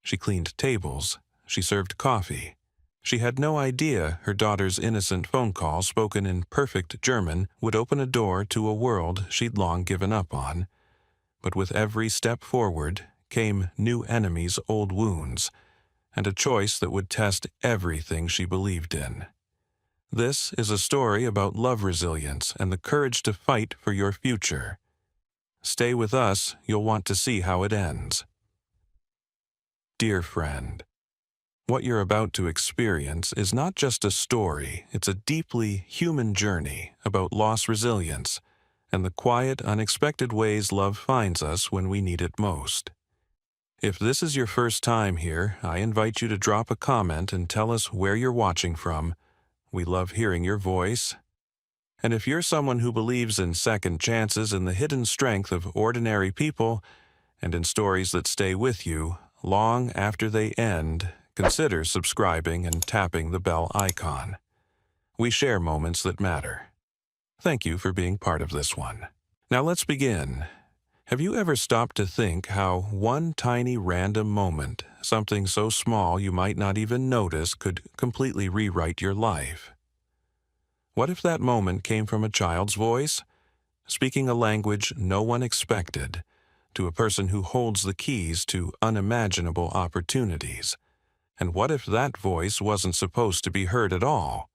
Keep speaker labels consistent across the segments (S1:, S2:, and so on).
S1: She cleaned tables. She served coffee. She had no idea her daughter's innocent phone call spoken in perfect German would open a door to a world she'd long given up on. But with every step forward came new enemies, old wounds, and a choice that would test everything she believed in. This is a story about love resilience and the courage to fight for your future. Stay with us, you'll want to see how it ends. Dear friend, what you're about to experience is not just a story, it's a deeply human journey about loss resilience and the quiet, unexpected ways love finds us when we need it most. If this is your first time here, I invite you to drop a comment and tell us where you're watching from. We love hearing your voice. And if you're someone who believes in second chances and the hidden strength of ordinary people, and in stories that stay with you long after they end, consider subscribing and tapping the bell icon. We share moments that matter. Thank you for being part of this one. Now let's begin. Have you ever stopped to think how one tiny random moment, something so small you might not even notice, could completely rewrite your life? What if that moment came from a child's voice, speaking a language no one expected, to a person who holds the keys to unimaginable opportunities? And what if that voice wasn't supposed to be heard at all?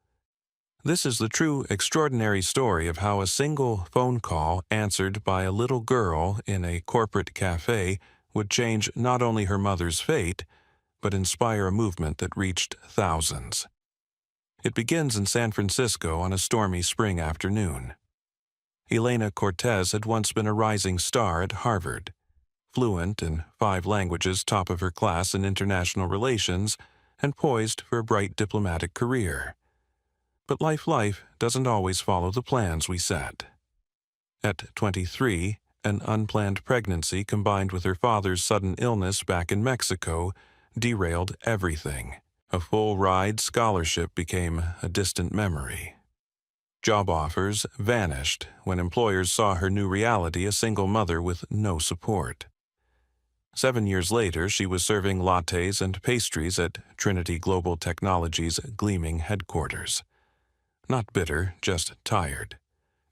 S1: This is the true extraordinary story of how a single phone call answered by a little girl in a corporate café would change not only her mother's fate, but inspire a movement that reached thousands. It begins in San Francisco on a stormy spring afternoon. Elena Cortez had once been a rising star at Harvard. Fluent in 5 languages, top of her class in international relations, and poised for a bright diplomatic career. But life doesn't always follow the plans we set. At 23, an unplanned pregnancy combined with her father's sudden illness back in Mexico derailed everything. A full-ride scholarship became a distant memory. Job offers vanished when employers saw her new reality, a single mother with no support. 7 years later, she was serving lattes and pastries at Trinity Global Technologies' gleaming headquarters. Not bitter, just tired.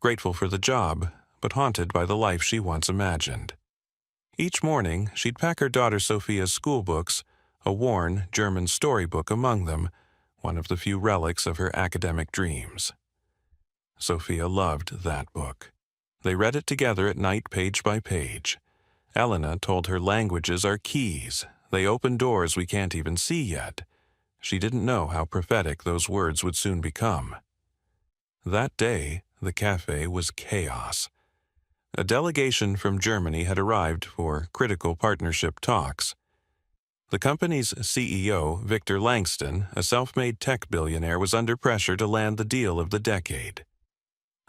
S1: Grateful for the job, but haunted by the life she once imagined. Each morning, she'd pack her daughter Sophia's school books, a worn German storybook among them, one of the few relics of her academic dreams. Sophia loved that book. They read it together at night, page by page. Elena told her languages are keys. They open doors we can't even see yet. She didn't know how prophetic those words would soon become. That day, the café was chaos. A delegation from Germany had arrived for critical partnership talks. The company's CEO, Victor Langston, a self-made tech billionaire, was under pressure to land the deal of the decade.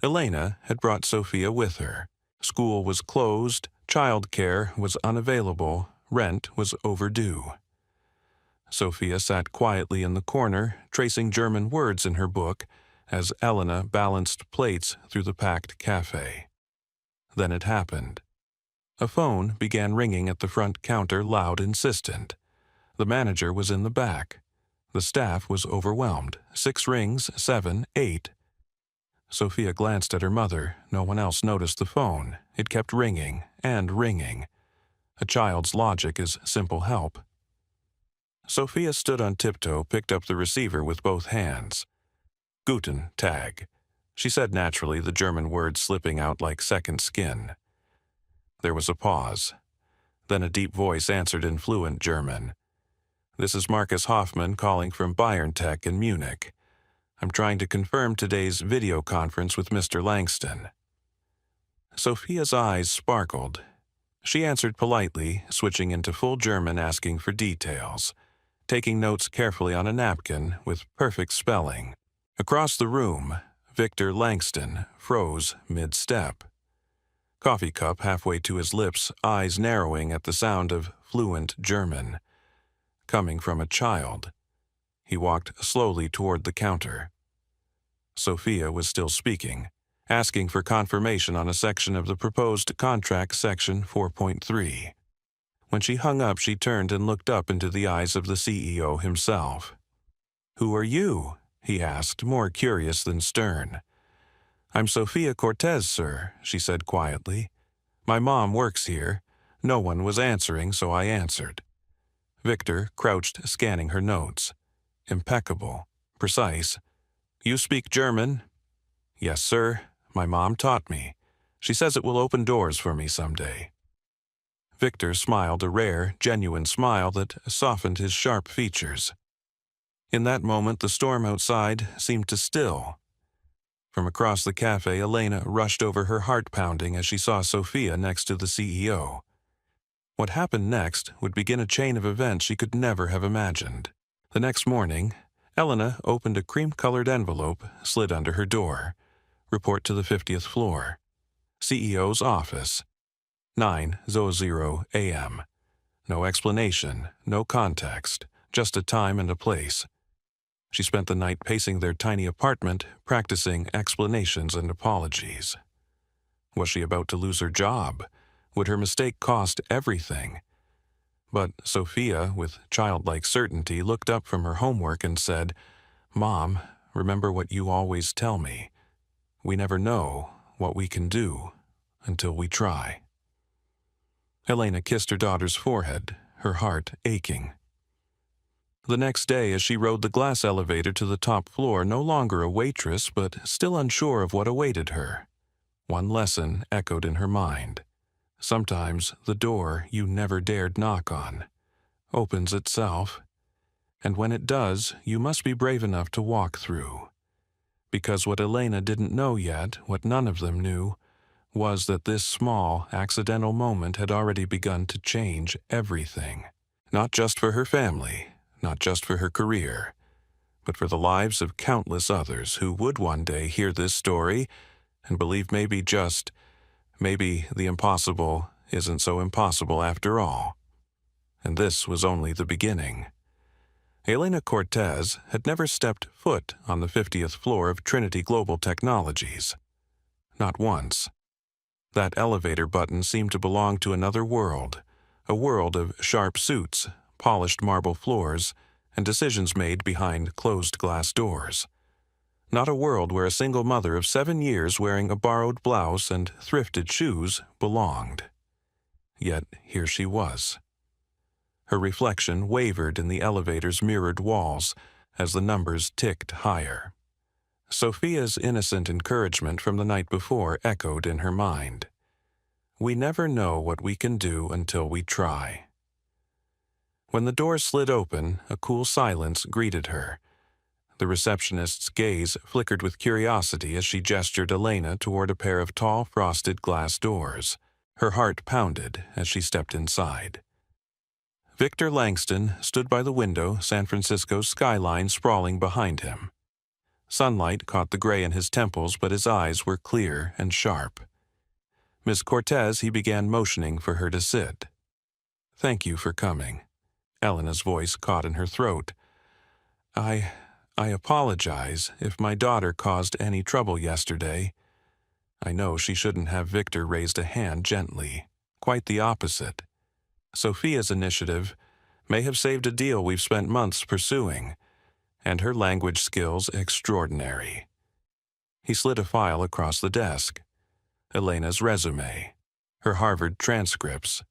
S1: Elena had brought Sophia with her. School was closed, childcare was unavailable, rent was overdue. Sophia sat quietly in the corner, tracing German words in her book, as Elena balanced plates through the packed cafe. Then it happened. A phone began ringing at the front counter, loud, insistent. The manager was in the back. The staff was overwhelmed. 6 rings, 7, 8. Sophia glanced at her mother. No one else noticed the phone. It kept ringing and ringing. A child's logic is simple help. Sophia stood on tiptoe, picked up the receiver with both hands. Guten Tag, she said naturally, the German words slipping out like second skin. There was a pause. Then a deep voice answered in fluent German. This is Marcus Hoffman calling from BayernTech in Munich. I'm trying to confirm today's video conference with Mr. Langston. Sophia's eyes sparkled. She answered politely, switching into full German, asking for details, taking notes carefully on a napkin with perfect spelling. Across the room, Victor Langston froze mid-step. Coffee cup halfway to his lips, eyes narrowing at the sound of fluent German. Coming from a child. He walked slowly toward the counter. Sophia was still speaking, asking for confirmation on a section of the proposed contract, section 4.3. When she hung up, she turned and looked up into the eyes of the CEO himself. "Who are you?" he asked, more curious than stern. "I'm Sofia Cortez, sir," she said quietly. "My mom works here. No one was answering, so I answered." Victor crouched, scanning her notes. Impeccable. Precise. "You speak German?" "Yes, sir. My mom taught me. She says it will open doors for me someday." Victor smiled a rare, genuine smile that softened his sharp features. In that moment, the storm outside seemed to still. From across the café, Elena rushed over, her heart pounding as she saw Sofia next to the CEO. What happened next would begin a chain of events she could never have imagined. The next morning, Elena opened a cream-colored envelope slid under her door. Report to the 50th floor. CEO's office. 9:00 a.m. No explanation, no context, just a time and a place. She spent the night pacing their tiny apartment, practicing explanations and apologies. Was she about to lose her job? Would her mistake cost everything? But Sofia, with childlike certainty, looked up from her homework and said, "Mom, remember what you always tell me. We never know what we can do until we try." Elena kissed her daughter's forehead, her heart aching. The next day, as she rode the glass elevator to the top floor, no longer a waitress, but still unsure of what awaited her, one lesson echoed in her mind. Sometimes the door you never dared knock on opens itself, and when it does, you must be brave enough to walk through. Because what Elena didn't know yet, what none of them knew, was that this small, accidental moment had already begun to change everything. Not just for her family, not just for her career, but for the lives of countless others who would one day hear this story and believe maybe the impossible isn't so impossible after all. And this was only the beginning. Elena Cortez had never stepped foot on the 50th floor of Trinity Global Technologies. Not once. That elevator button seemed to belong to another world, a world of sharp suits, polished marble floors, and decisions made behind closed glass doors. Not a world where a single mother of 7 years wearing a borrowed blouse and thrifted shoes belonged. Yet here she was. Her reflection wavered in the elevator's mirrored walls as the numbers ticked higher. Sofia's innocent encouragement from the night before echoed in her mind. We never know what we can do until we try. When the door slid open, a cool silence greeted her. The receptionist's gaze flickered with curiosity as she gestured Elena toward a pair of tall, frosted glass doors. Her heart pounded as she stepped inside. Victor Langston stood by the window, San Francisco's skyline sprawling behind him. Sunlight caught the gray in his temples, but his eyes were clear and sharp. "Miss Cortez," he began, motioning for her to sit. "Thank you for coming." Elena's voice caught in her throat. I apologize if my daughter caused any trouble yesterday. I know she shouldn't have." Victor raised a hand gently. "Quite the opposite. Sofia's initiative may have saved a deal we've spent months pursuing, and her language skills extraordinary." He slid a file across the desk. Elena's resume, her Harvard transcripts,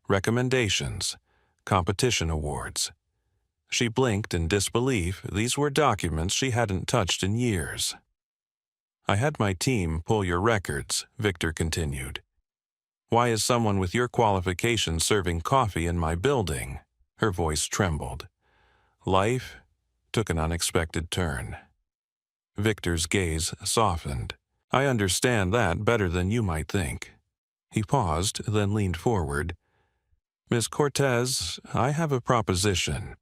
S1: recommendations, competition awards. She blinked in disbelief. These were documents she hadn't touched in years. "I had my team pull your records," Victor continued. "Why is someone with your qualifications serving coffee in my building?" Her voice trembled. Life took an unexpected turn. Victor's gaze softened. "I understand that better than you might think." He paused, then leaned forward. "Miss Cortez, I have a proposition.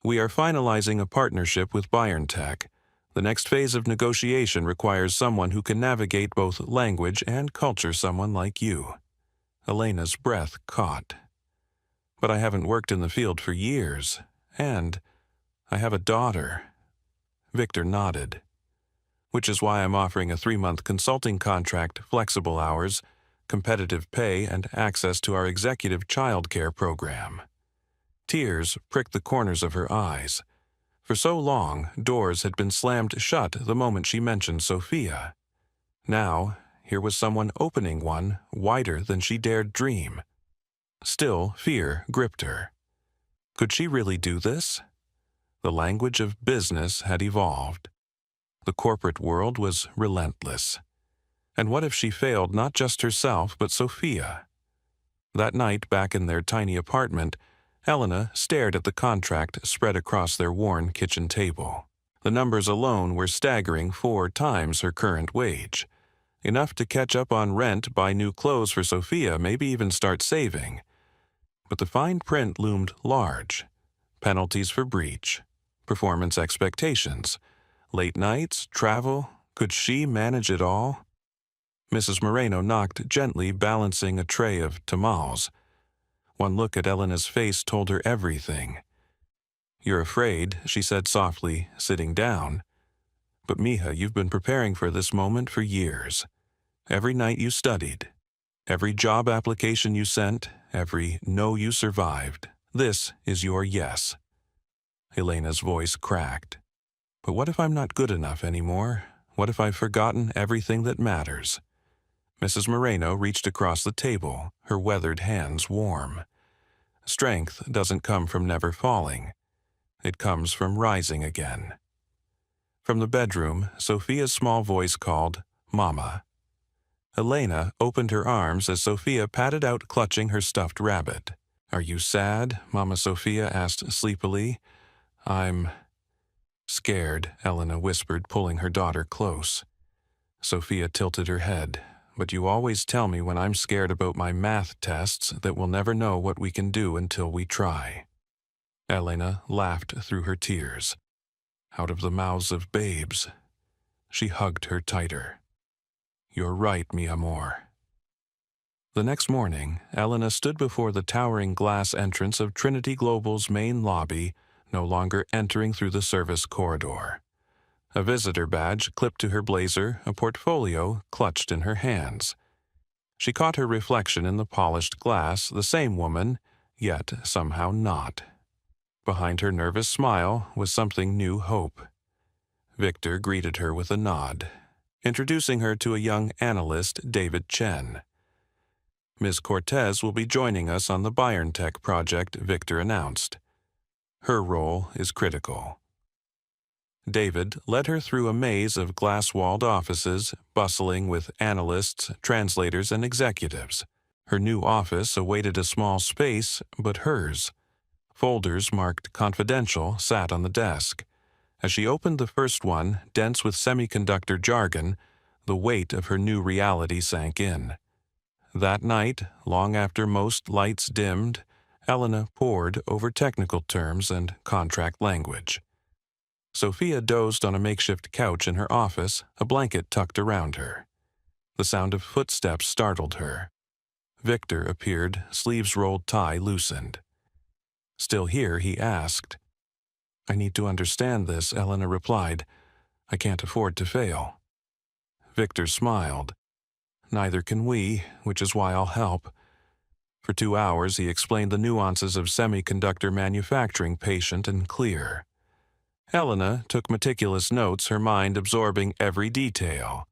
S1: We are finalizing a partnership with BioNTech. The next phase of negotiation requires someone who can navigate both language and culture, someone like you." Elena's breath caught. "But I haven't worked in the field for years, and I have a daughter." Victor nodded. "Which is why I'm offering a 3-month consulting contract, flexible hours, competitive pay, and access to our executive childcare program. Tears pricked the corners of her eyes. For so long, doors had been slammed shut the moment she mentioned Sophia. Now, here was someone opening one wider than she dared dream. Still, fear gripped her. Could she really do this? The language of business had evolved. The corporate world was relentless. And what if she failed not just herself, but Sophia? That night, back in their tiny apartment, Elena stared at the contract spread across their worn kitchen table. The numbers alone were staggering 4 times her current wage. Enough to catch up on rent, buy new clothes for Sophia, maybe even start saving. But the fine print loomed large. Penalties for breach, performance expectations, late nights, travel. Could she manage it all? Mrs. Moreno knocked gently, balancing a tray of tamales. One look at Elena's face told her everything. "You're afraid," she said softly, sitting down. "But Mija, you've been preparing for this moment for years. Every night you studied, every job application you sent, every no you survived. This is your yes." Elena's voice cracked. "But what if I'm not good enough anymore? What if I've forgotten everything that matters?" Mrs. Moreno reached across the table, her weathered hands warm. Strength doesn't come from never falling. It comes from rising again. From the bedroom, Sophia's small voice called, "Mama." Elena opened her arms as Sophia patted out, clutching her stuffed rabbit. "Are you sad?" Mama Sophia asked sleepily. "I'm scared," Elena whispered, pulling her daughter close. Sophia tilted her head. "But you always tell me when I'm scared about my math tests that we'll never know what we can do until we try." Elena laughed through her tears. "Out of the mouths of babes." She hugged her tighter. "You're right, mi amor." The next morning, Elena stood before the towering glass entrance of Trinity Global's main lobby, no longer entering through the service corridor. A visitor badge clipped to her blazer, a portfolio clutched in her hands. She caught her reflection in the polished glass, the same woman, yet somehow not. Behind her nervous smile was something new hope. Victor greeted her with a nod, introducing her to a young analyst, David Chen. "Ms. Cortez will be joining us on the BioNTech project," Victor announced. "Her role is critical." David led her through a maze of glass-walled offices, bustling with analysts, translators, and executives. Her new office awaited a small space, but hers. Folders marked confidential sat on the desk. As she opened the first one, dense with semiconductor jargon, the weight of her new reality sank in. That night, long after most lights dimmed, Elena pored over technical terms and contract language. Sophia dozed on a makeshift couch in her office, a blanket tucked around her. The sound of footsteps startled her. Victor appeared, sleeves rolled, tie loosened. "Still here?" he asked. "I need to understand this," Elena replied. "I can't afford to fail." Victor smiled. "Neither can we, which is why I'll help." For 2 hours he explained the nuances of semiconductor manufacturing, patient and clear. Elena took meticulous notes, her mind absorbing every detail.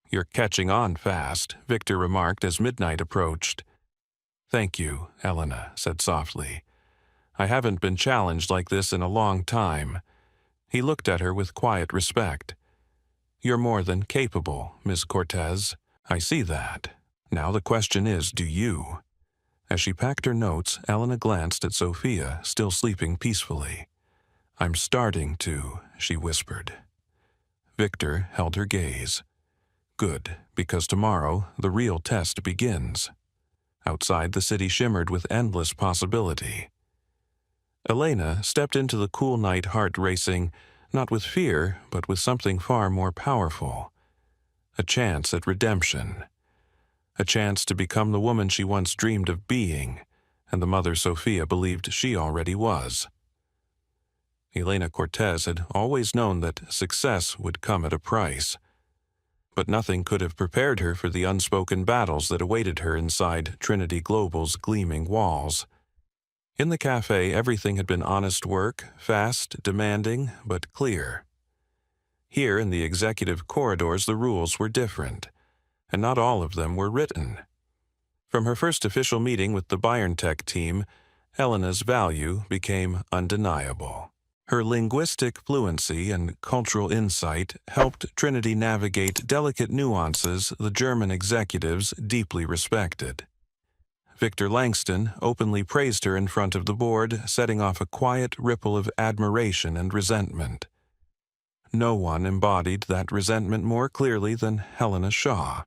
S1: "You're catching on fast," Victor remarked as midnight approached. "Thank you," Elena said softly. "I haven't been challenged like this in a long time." He looked at her with quiet respect. "You're more than capable, Miss Cortez. I see that. Now the question is, do you?" As she packed her notes, Elena glanced at Sophia, still sleeping peacefully. "I'm starting to," she whispered. Victor held her gaze. "Good, because tomorrow the real test begins." Outside, the city shimmered with endless possibility. Elena stepped into the cool night, heart racing, not with fear, but with something far more powerful. A chance at redemption. A chance to become the woman she once dreamed of being, and the mother Sophia believed she already was. Elena Cortez had always known that success would come at a price. but nothing could have prepared her for the unspoken battles that awaited her inside Trinity Global's gleaming walls. In the café, everything had been honest work, fast, demanding, but clear. Here in the executive corridors, the rules were different, and not all of them were written. From her first official meeting with the BioNTech team, Elena's value became undeniable. Her linguistic fluency and cultural insight helped Trinity navigate delicate nuances the German executives deeply respected. Victor Langston openly praised her in front of the board, setting off a quiet ripple of admiration and resentment. No one embodied that resentment more clearly than Helena Shaw.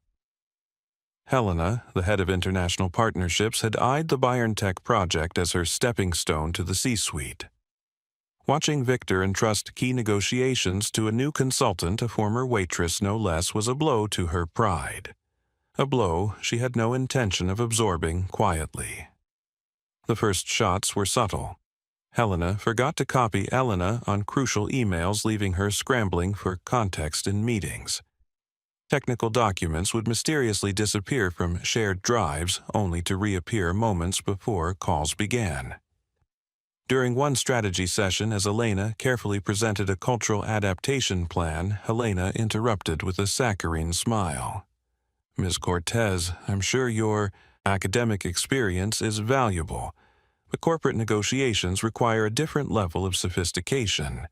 S1: Helena, the head of international partnerships, had eyed the BioNTech project as her stepping stone to the C-suite. Watching Victor entrust key negotiations to a new consultant, a former waitress no less, was a blow to her pride. A blow she had no intention of absorbing quietly. The first shots were subtle. Helena forgot to copy Elena on crucial emails, leaving her scrambling for context in meetings. Technical documents would mysteriously disappear from shared drives, only to reappear moments before calls began. During one strategy session, as Elena carefully presented a cultural adaptation plan, Helena interrupted with a saccharine smile. "Ms. Cortez, I'm sure your academic experience is valuable, but corporate negotiations require a different level of sophistication.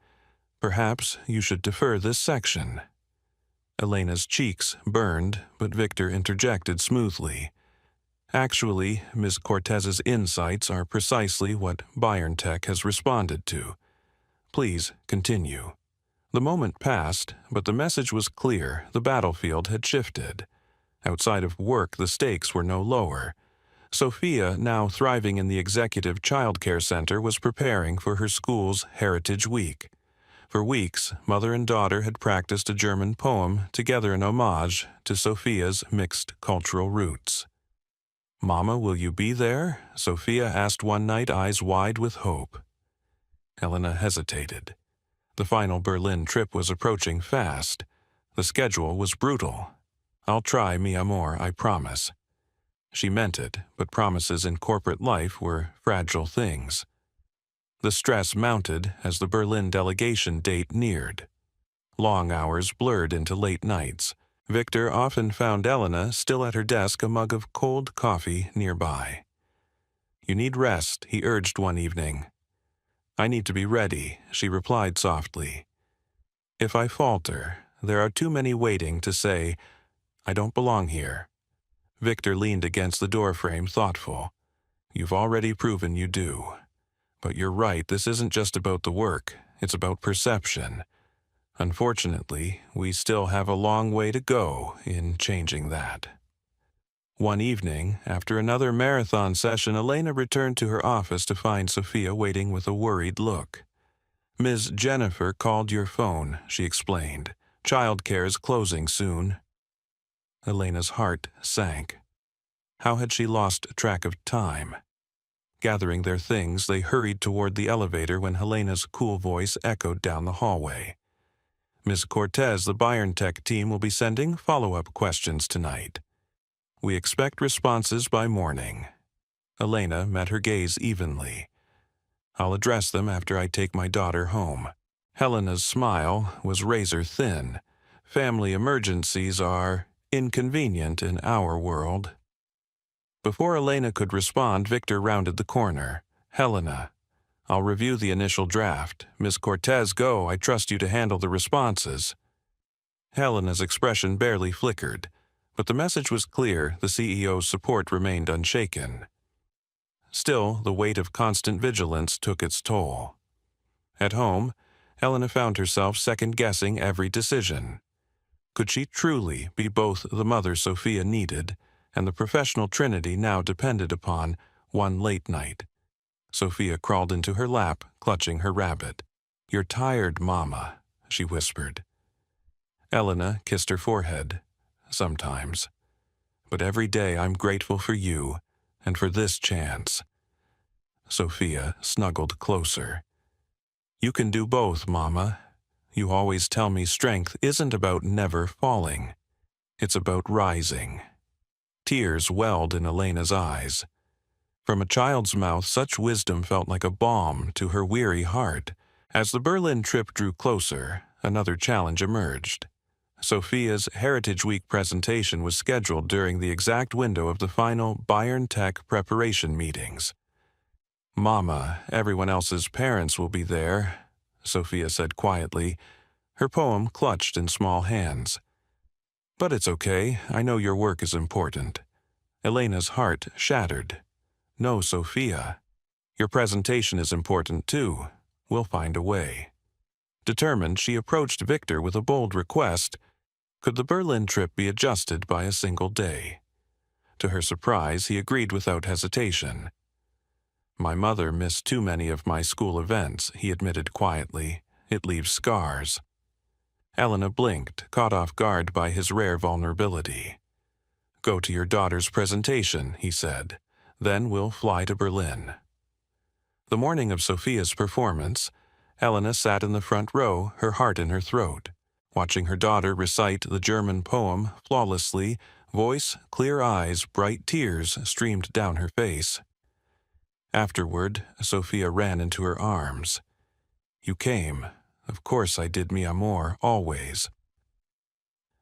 S1: Perhaps you should defer this section." Elena's cheeks burned, but Victor interjected smoothly. "Actually, Ms. Cortez's insights are precisely what BioNTech has responded to. Please continue." The moment passed, but the message was clear. The battlefield had shifted. Outside of work, the stakes were no lower. Sophia, now thriving in the executive childcare center, was preparing for her school's Heritage Week. For weeks, mother and daughter had practiced a German poem together in homage to Sophia's mixed cultural roots. "Mama, will you be there?" Sophia asked one night, eyes wide with hope. Helena hesitated. The final Berlin trip was approaching fast. The schedule was brutal. "I'll try, mi amor, I promise." She meant it, but promises in corporate life were fragile things. The stress mounted as the Berlin delegation date neared. Long hours blurred into late nights. Victor often found Elena still at her desk, a mug of cold coffee nearby. "You need rest," he urged one evening. "I need to be ready," she replied softly. "If I falter, there are too many waiting to say, 'I don't belong here.'" Victor leaned against the doorframe, thoughtful. "You've already proven you do. But you're right, this isn't just about the work, it's about perception. Unfortunately, we still have a long way to go in changing that." One evening, after another marathon session, Elena returned to her office to find Sophia waiting with a worried look. "Ms. Jennifer called your phone," she explained. "Childcare is closing soon." Elena's heart sank. How had she lost track of time? Gathering their things, they hurried toward the elevator when Helena's cool voice echoed down the hallway. "Ms. Cortez, the BioNTech team will be sending follow-up questions tonight. We expect responses by morning." Elena met her gaze evenly. "I'll address them after I take my daughter home." Helena's smile was razor-thin. "Family emergencies are inconvenient in our world." Before Elena could respond, Victor rounded the corner. "Helena, I'll review the initial draft. Miss Cortez, go. I trust you to handle the responses." Helena's expression barely flickered, but the message was clear. The CEO's support remained unshaken. Still, the weight of constant vigilance took its toll. At home, Helena found herself second-guessing every decision. Could she truly be both the mother Sophia needed and the professional Trinity now depended upon one late night? Sophia crawled into her lap, clutching her rabbit. "You're tired, Mama," she whispered. Elena kissed her forehead. "Sometimes. But every day I'm grateful for you and for this chance." Sophia snuggled closer. "You can do both, Mama. You always tell me strength isn't about never falling. It's about rising. Tears welled in Elena's eyes. From a child's mouth, such wisdom felt like a balm to her weary heart. As the Berlin trip drew closer, another challenge emerged. Sophia's Heritage Week presentation was scheduled during the exact window of the final Bayern Tech preparation meetings. "Mama, everyone else's parents will be there," Sophia said quietly, her poem clutched in small hands. "But it's okay, I know your work is important." Elena's heart shattered. "No, Sophia. Your presentation is important too. We'll find a way." Determined, she approached Victor with a bold request. Could the Berlin trip be adjusted by a single day? To her surprise, he agreed without hesitation. "My mother missed too many of my school events," he admitted quietly. "It leaves scars." Elena blinked, caught off guard by his rare vulnerability. "Go to your daughter's presentation," he said. "Then we'll fly to Berlin." The morning of Sophia's performance, Elena sat in the front row, her heart in her throat. Watching her daughter recite the German poem flawlessly, voice, clear eyes, bright tears streamed down her face. Afterward, Sophia ran into her arms. "You came. Of course I did, mi amor, always."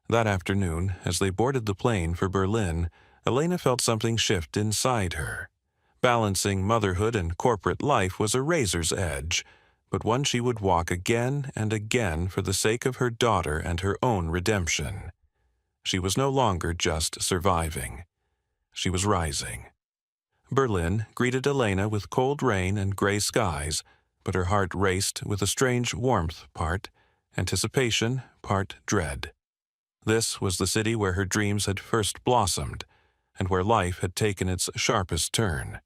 S1: That afternoon, as they boarded the plane for Berlin, Elena felt something shift inside her. Balancing motherhood and corporate life was a razor's edge, but one she would walk again and again for the sake of her daughter and her own redemption. She was no longer just surviving. She was rising. Berlin greeted Elena with cold rain and gray skies, but her heart raced with a strange warmth, part anticipation, part dread. This was the city where her dreams had first blossomed, and where life had taken its sharpest turn.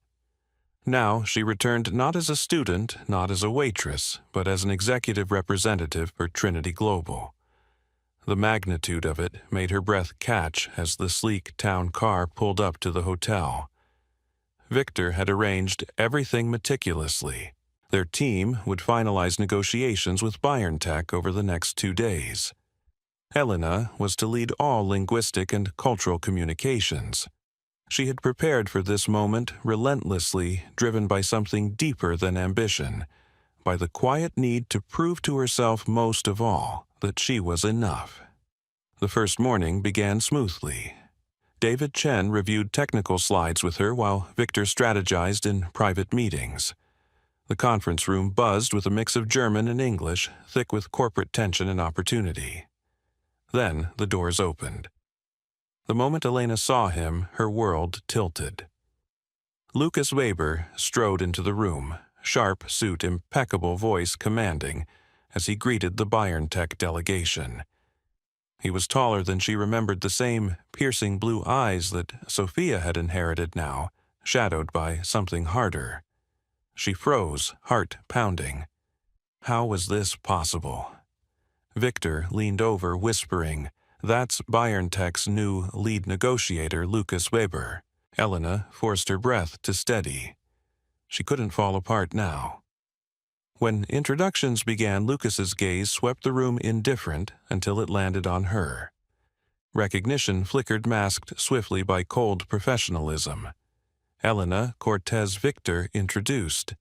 S1: Now she returned not as a student, not as a waitress, but as an executive representative for Trinity Global. The magnitude of it made her breath catch as the sleek town car pulled up to the hotel. Victor had arranged everything meticulously. Their team would finalize negotiations with Bayern Tech over the next 2 days. Elena was to lead all linguistic and cultural communications. She had prepared for this moment relentlessly, driven by something deeper than ambition, by the quiet need to prove to herself most of all that she was enough. The first morning began smoothly. David Chen reviewed technical slides with her while Victor strategized in private meetings. The conference room buzzed with a mix of German and English, thick with corporate tension and opportunity. Then the doors opened. The moment Elena saw him, her world tilted. Lucas Weber strode into the room, sharp suit, impeccable voice commanding, as he greeted the Bayern Tech delegation. He was taller than she remembered, the same piercing blue eyes that Sophia had inherited now, shadowed by something harder. She froze, heart pounding. How was this possible? Victor leaned over, whispering, "That's Bayern Tech's new lead negotiator, Lucas Weber." Elena forced her breath to steady. She couldn't fall apart now. When introductions began, Lucas's gaze swept the room indifferent until it landed on her. Recognition flickered, masked swiftly by cold professionalism. Elena Cortez Victor introduced,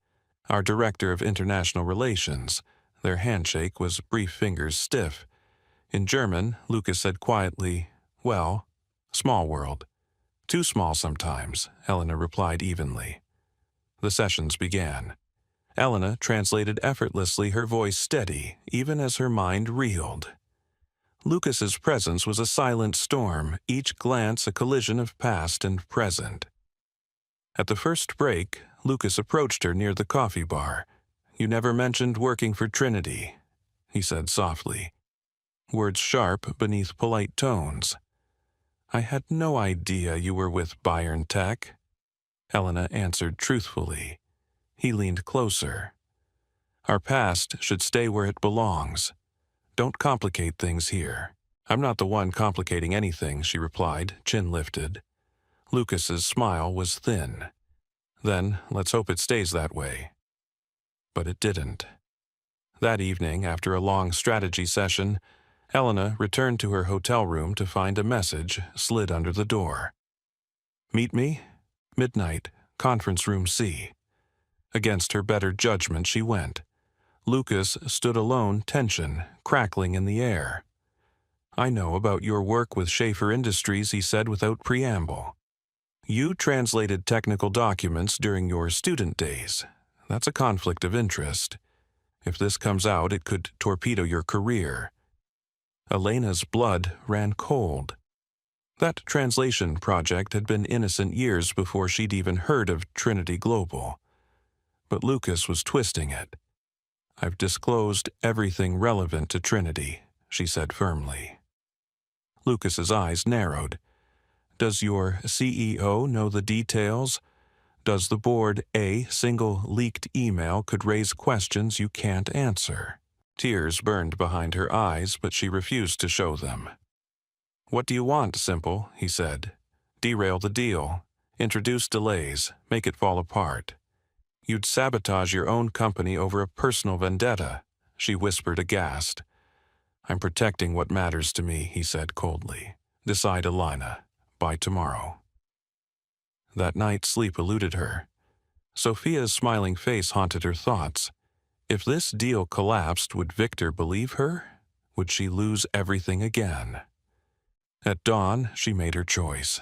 S1: "Our Director of International Relations." Their handshake was brief, fingers stiff. In German, Lucas said quietly, "Well, small world." "Too small sometimes," Elena replied evenly. The sessions began. Elena translated effortlessly, her voice steady, even as her mind reeled. Lucas's presence was a silent storm, each glance a collision of past and present. At the first break, Lucas approached her near the coffee bar. "You never mentioned working for Trinity," he said softly, words sharp beneath polite tones. "I had no idea you were with Bayern Tech," Elena answered truthfully. He leaned closer. "Our past should stay where it belongs. Don't complicate things here." "I'm not the one complicating anything," she replied, chin lifted. Lucas's smile was thin. "Then let's hope it stays that way." But it didn't. That evening, after a long strategy session, Elena returned to her hotel room to find a message slid under the door. "Meet me? Midnight, conference room C." Against her better judgment she went. Lucas stood alone, tension crackling in the air. "I know about your work with Schaefer Industries," he said without preamble. "You translated technical documents during your student days. That's a conflict of interest. If this comes out, it could torpedo your career." Elena's blood ran cold. That translation project had been innocent years before she'd even heard of Trinity Global. But Lucas was twisting it. "I've disclosed everything relevant to Trinity," she said firmly. Lucas's eyes narrowed. "Does your CEO know the details? Does the board a single leaked email could raise questions you can't answer?" Tears burned behind her eyes, but she refused to show them. "What do you want, Simple?" he said. "Derail the deal. Introduce delays. Make it fall apart. You'd sabotage your own company over a personal vendetta," she whispered aghast. "I'm protecting what matters to me," he said coldly. "Decide, Elena, by tomorrow." That night sleep eluded her. Sophia's smiling face haunted her thoughts. If this deal collapsed, would Victor believe her? Would she lose everything again? At dawn, she made her choice.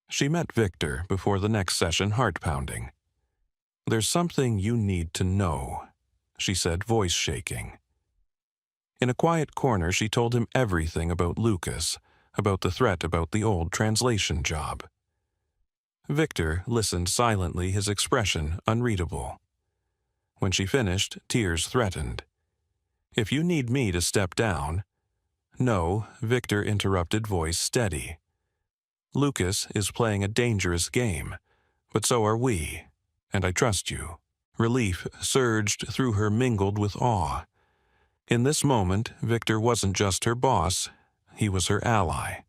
S1: She met Victor before the next session, heart-pounding. "There's something you need to know," she said, voice shaking. In a quiet corner, she told him everything about Lucas, about the threat about the old translation job. Victor listened silently, his expression unreadable. When she finished, tears threatened. "If you need me to step down—" "No," Victor interrupted, voice steady. "Lucas is playing a dangerous game, but so are we, and I trust you." Relief surged through her, mingled with awe. In this moment, Victor wasn't just her boss, he was her ally.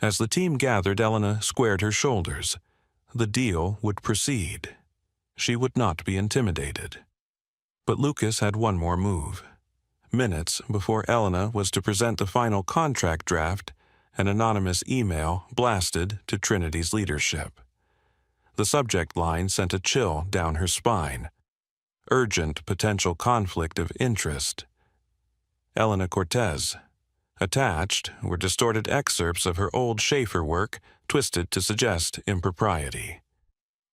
S1: As the team gathered, Elena squared her shoulders. The deal would proceed. She would not be intimidated. But Lucas had one more move. Minutes before Elena was to present the final contract draft, an anonymous email blasted to Trinity's leadership. The subject line sent a chill down her spine. Urgent potential conflict of interest. Elena Cortez. Attached were distorted excerpts of her old Schaefer work, twisted to suggest impropriety.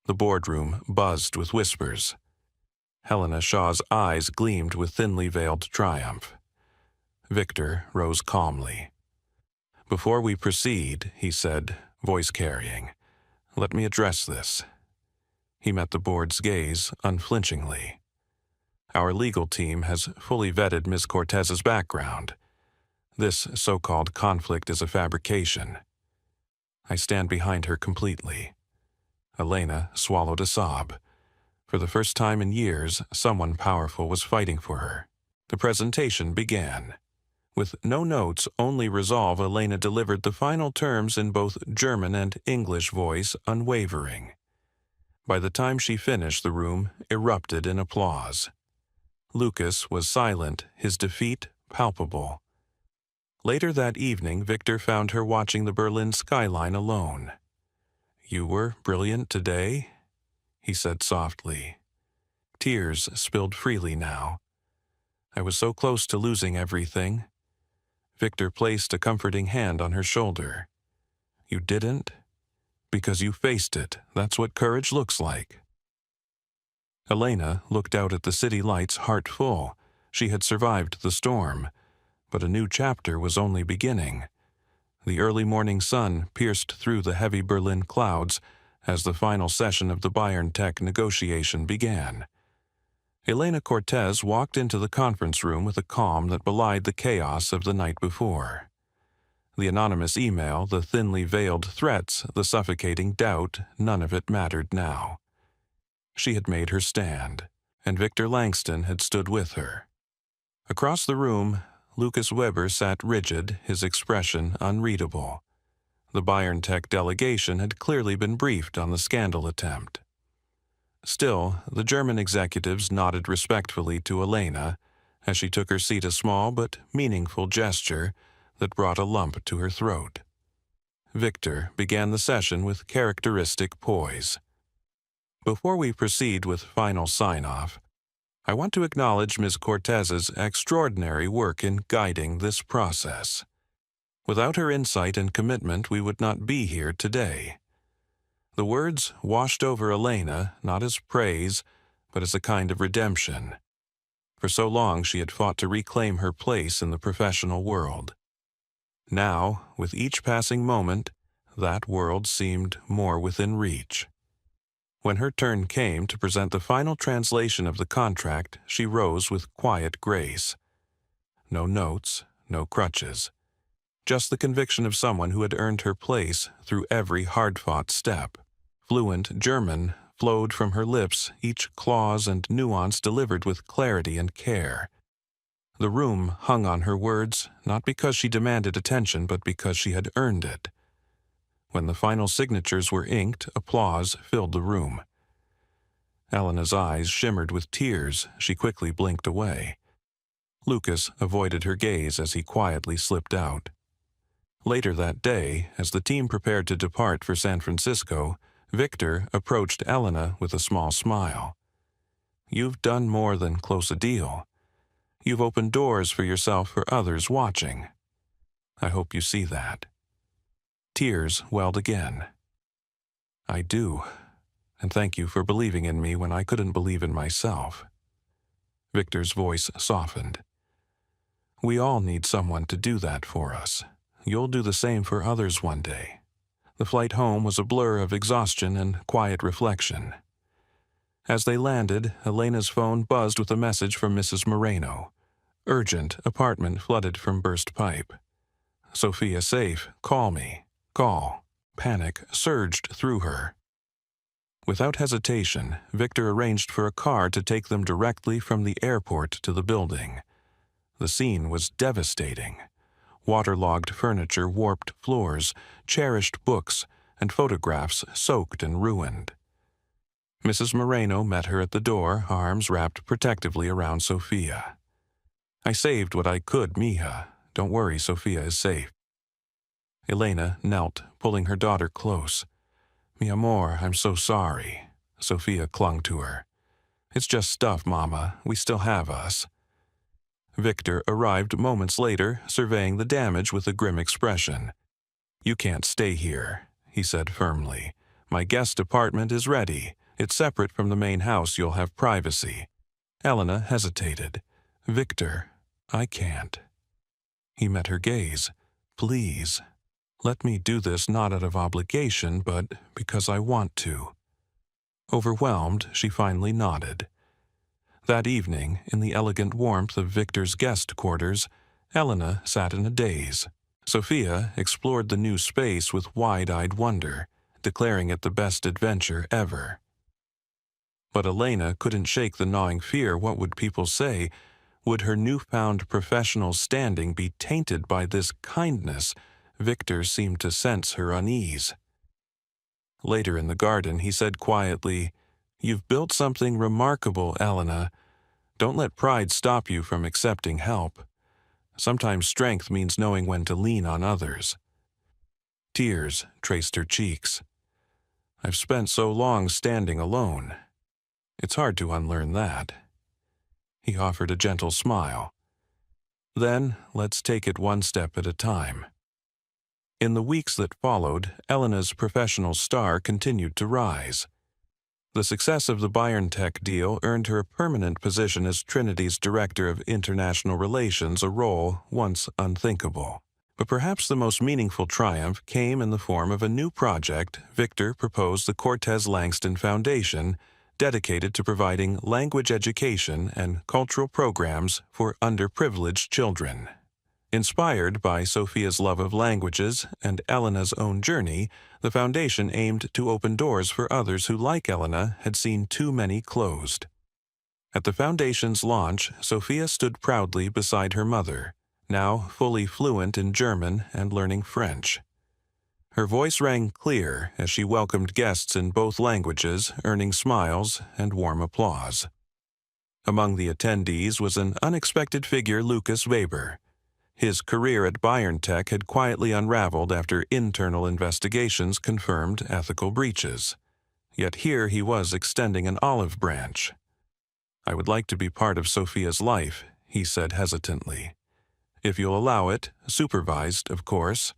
S1: The boardroom buzzed with whispers. Helena Shaw's eyes gleamed with thinly veiled triumph. Victor rose calmly. "Before we proceed," he said, voice carrying, "let me address this." He met the board's gaze unflinchingly. "Our legal team has fully vetted Ms. Cortez's background. This so-called conflict is a fabrication. I stand behind her completely." Elena swallowed a sob. For the first time in years, someone powerful was fighting for her. The presentation began. With no notes, only resolve, Elena delivered the final terms in both German and English, voice unwavering. By the time she finished, the room erupted in applause. Lucas was silent, his defeat palpable. Later that evening, Victor found her watching the Berlin skyline alone. "You were brilliant today," he said softly. Tears spilled freely now. "I was so close to losing everything." Victor placed a comforting hand on her shoulder. "You didn't? Because you faced it. That's what courage looks like." Elena looked out at the city lights, heart full. She had survived the storm, but a new chapter was only beginning. The early morning sun pierced through the heavy Berlin clouds as the final session of the BioNTech negotiation began. Elena Cortez walked into the conference room with a calm that belied the chaos of the night before. The anonymous email, the thinly veiled threats, the suffocating doubt, none of it mattered now. She had made her stand, and Victor Langston had stood with her. Across the room, Lucas Weber sat rigid, his expression unreadable. The BioNTech delegation had clearly been briefed on the scandal attempt. Still, the German executives nodded respectfully to Elena, As she took her seat, a small but meaningful gesture that brought a lump to her throat. Victor began the session with characteristic poise. Before we proceed with final sign-off, I want to acknowledge Ms. Cortez's extraordinary work in guiding this process. Without her insight and commitment, we would not be here today. The words washed over Elena not as praise, but as a kind of redemption. For so long she had fought to reclaim her place in the professional world. Now, with each passing moment, that world seemed more within reach. When her turn came to present the final translation of the contract, she rose with quiet grace. No notes, no crutches. Just the conviction of someone who had earned her place through every hard-fought step. Fluent German flowed from her lips, each clause and nuance delivered with clarity and care. The room hung on her words, not because she demanded attention, but because she had earned it. When the final signatures were inked, applause filled the room. Elena's eyes shimmered with tears. She quickly blinked away. Lucas avoided her gaze as he quietly slipped out. Later that day, as the team prepared to depart for San Francisco, Victor approached Elena with a small smile. "You've done more than close a deal. You've opened doors for yourself for others watching. I hope you see that." Tears welled again. "I do, and thank you for believing in me when I couldn't believe in myself." Victor's voice softened. "We all need someone to do that for us. You'll do the same for others one day." The flight home was a blur of exhaustion and quiet reflection. As they landed, Elena's phone buzzed with a message from Mrs. Moreno. "Urgent, apartment flooded from burst pipe. Sophia safe, call me. Call." Panic surged through her. Without hesitation, Victor arranged for a car to take them directly from the airport to the building. The scene was devastating. Waterlogged furniture, warped floors, cherished books, and photographs soaked and ruined. Mrs. Moreno met her at the door, arms wrapped protectively around Sophia. "I saved what I could, mija. Don't worry, Sophia is safe." Elena knelt, pulling her daughter close. "Mi amor, I'm so sorry." Sophia clung to her. "It's just stuff, Mama. We still have us." Victor arrived moments later, surveying the damage with a grim expression. "You can't stay here," he said firmly. "My guest apartment is ready. It's separate from the main house. You'll have privacy." Elena hesitated. "Victor, I can't." He met her gaze. "Please, let me do this not out of obligation, but because I want to." Overwhelmed, she finally nodded. That evening, in the elegant warmth of Victor's guest quarters, Elena sat in a daze. Sophia explored the new space with wide-eyed wonder, declaring it the best adventure ever. But Elena couldn't shake the gnawing fear. What would people say? Would her newfound professional standing be tainted by this kindness? Victor seemed to sense her unease. Later in the garden, he said quietly, "You've built something remarkable, Elena. Don't let pride stop you from accepting help. Sometimes strength means knowing when to lean on others." Tears traced her cheeks. "I've spent so long standing alone. It's hard to unlearn that." He offered a gentle smile. "Then let's take it one step at a time." In the weeks that followed, Elena's professional star continued to rise. The success of the BioNTech deal earned her a permanent position as Trinity's Director of International Relations, a role once unthinkable. But perhaps the most meaningful triumph came in the form of a new project. Victor proposed the Cortez Langston Foundation, dedicated to providing language education and cultural programs for underprivileged children. Inspired by Sophia's love of languages and Elena's own journey, the foundation aimed to open doors for others who, like Elena, had seen too many closed. At the foundation's launch, Sophia stood proudly beside her mother, now fully fluent in German and learning French. Her voice rang clear as she welcomed guests in both languages, earning smiles and warm applause. Among the attendees was an unexpected figure, Lucas Weber. His career at BioNTech had quietly unraveled after internal investigations confirmed ethical breaches. Yet here he was extending an olive branch. "I would like to be part of Sophia's life," he said hesitantly. "If you'll allow it, supervised, of course."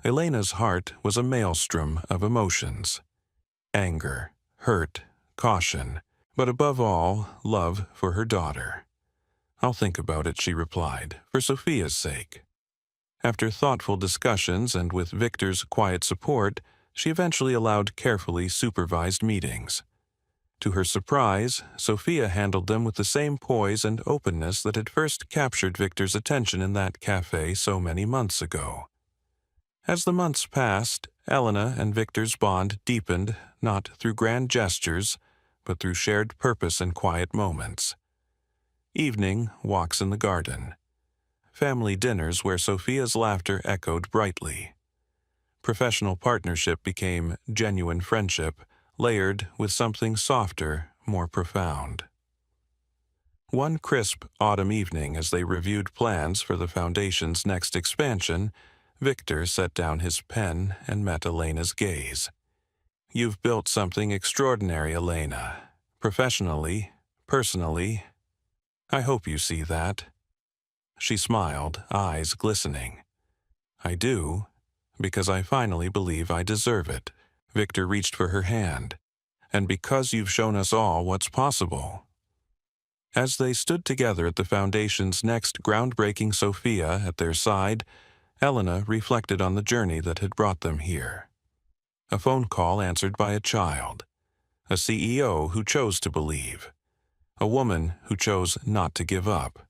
S1: Elena's heart was a maelstrom of emotions. Anger, hurt, caution, but above all, love for her daughter. "I'll think about it," she replied, "for Sophia's sake." After thoughtful discussions and with Victor's quiet support, she eventually allowed carefully supervised meetings. To her surprise, Sophia handled them with the same poise and openness that had first captured Victor's attention in that café so many months ago. As the months passed, Elena and Victor's bond deepened not through grand gestures, but through shared purpose and quiet moments. Evening walks in the garden. Family dinners where Sophia's laughter echoed brightly. Professional partnership became genuine friendship, layered with something softer, more profound. One crisp autumn evening, as they reviewed plans for the Foundation's next expansion, Victor set down his pen and met Elena's gaze. "You've built something extraordinary, Elena. Professionally, personally. I hope you see that." She smiled, eyes glistening. "I do, because I finally believe I deserve it." Victor reached for her hand. "And because you've shown us all what's possible." As they stood together at the Foundation's next groundbreaking, Sophia at their side, Elena reflected on the journey that had brought them here. A phone call answered by a child. A CEO who chose to believe. A woman who chose not to give up.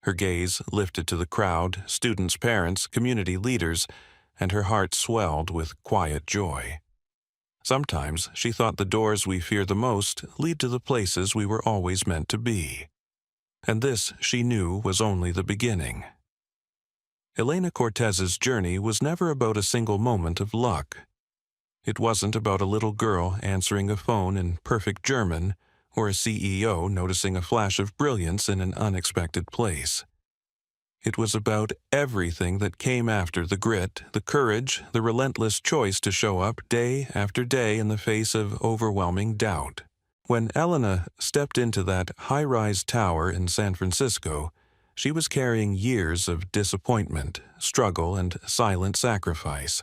S1: Her gaze lifted to the crowd, students, parents, community leaders, and her heart swelled with quiet joy. Sometimes she thought the doors we fear the most lead to the places we were always meant to be. And this, she knew, was only the beginning. Elena Cortez's journey was never about a single moment of luck. It wasn't about a little girl answering a phone in perfect German or a CEO noticing a flash of brilliance in an unexpected place. It was about everything that came after: the grit, the courage, the relentless choice to show up day after day in the face of overwhelming doubt. When Elena stepped into that high-rise tower in San Francisco, she was carrying years of disappointment, struggle, and silent sacrifice.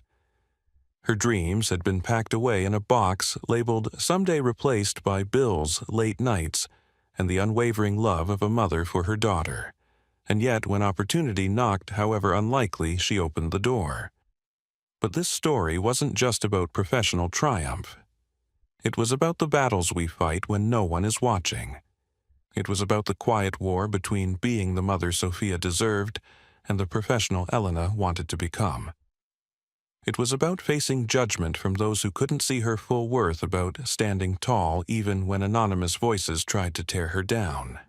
S1: Her dreams had been packed away in a box labeled "someday" replaced by bills, late nights, and the unwavering love of a mother for her daughter. And yet, when opportunity knocked, however unlikely, she opened the door. But this story wasn't just about professional triumph. It was about the battles we fight when no one is watching. It was about the quiet war between being the mother Sophia deserved and the professional Elena wanted to become. It was about facing judgment from those who couldn't see her full worth, about standing tall even when anonymous voices tried to tear her down.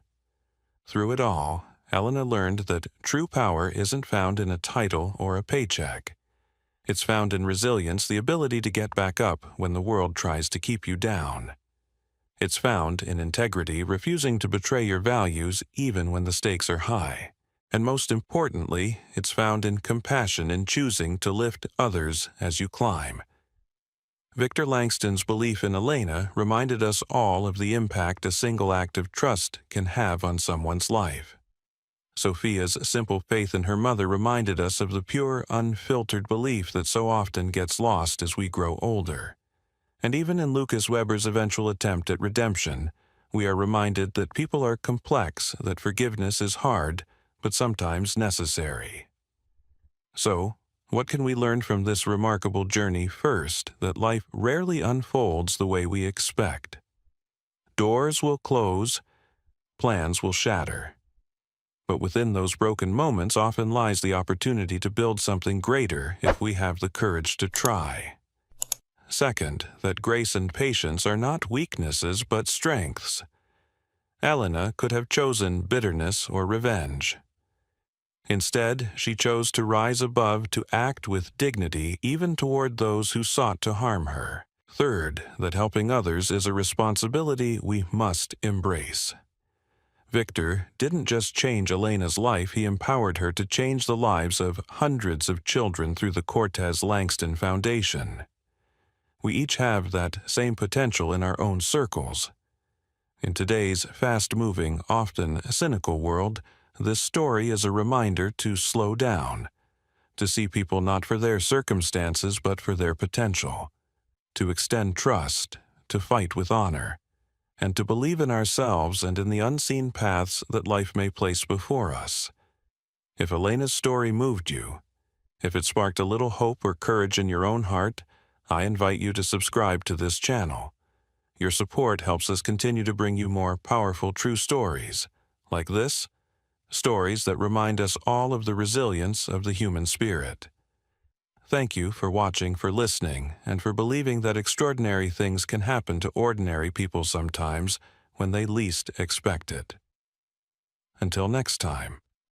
S1: Through it all, Elena learned that true power isn't found in a title or a paycheck. It's found in resilience, the ability to get back up when the world tries to keep you down. It's found in integrity, refusing to betray your values even when the stakes are high. And most importantly, it's found in compassion, in choosing to lift others as you climb. Victor Langston's belief in Elena reminded us all of the impact a single act of trust can have on someone's life. Sophia's simple faith in her mother reminded us of the pure, unfiltered belief that so often gets lost as we grow older. And even in Lucas Weber's eventual attempt at redemption, we are reminded that people are complex, that forgiveness is hard, but sometimes necessary. So, what can we learn from this remarkable journey? First, that life rarely unfolds the way we expect. Doors will close, plans will shatter. But within those broken moments often lies the opportunity to build something greater if we have the courage to try. Second, that grace and patience are not weaknesses but strengths. Elena could have chosen bitterness or revenge. Instead, she chose to rise above, to act with dignity even toward those who sought to harm her. Third, that helping others is a responsibility we must embrace. Victor didn't just change Elena's life, he empowered her to change the lives of hundreds of children through the Cortez Langston Foundation. We each have that same potential in our own circles. In today's fast-moving, often cynical world, this story is a reminder to slow down, to see people not for their circumstances but for their potential, to extend trust, to fight with honor, and to believe in ourselves and in the unseen paths that life may place before us. If Elena's story moved you, if it sparked a little hope or courage in your own heart, I invite you to subscribe to this channel. Your support helps us continue to bring you more powerful true stories, like this, stories that remind us all of the resilience of the human spirit. Thank you for watching, for listening, and for believing that extraordinary things can happen to ordinary people sometimes when they least expect it. Until next time.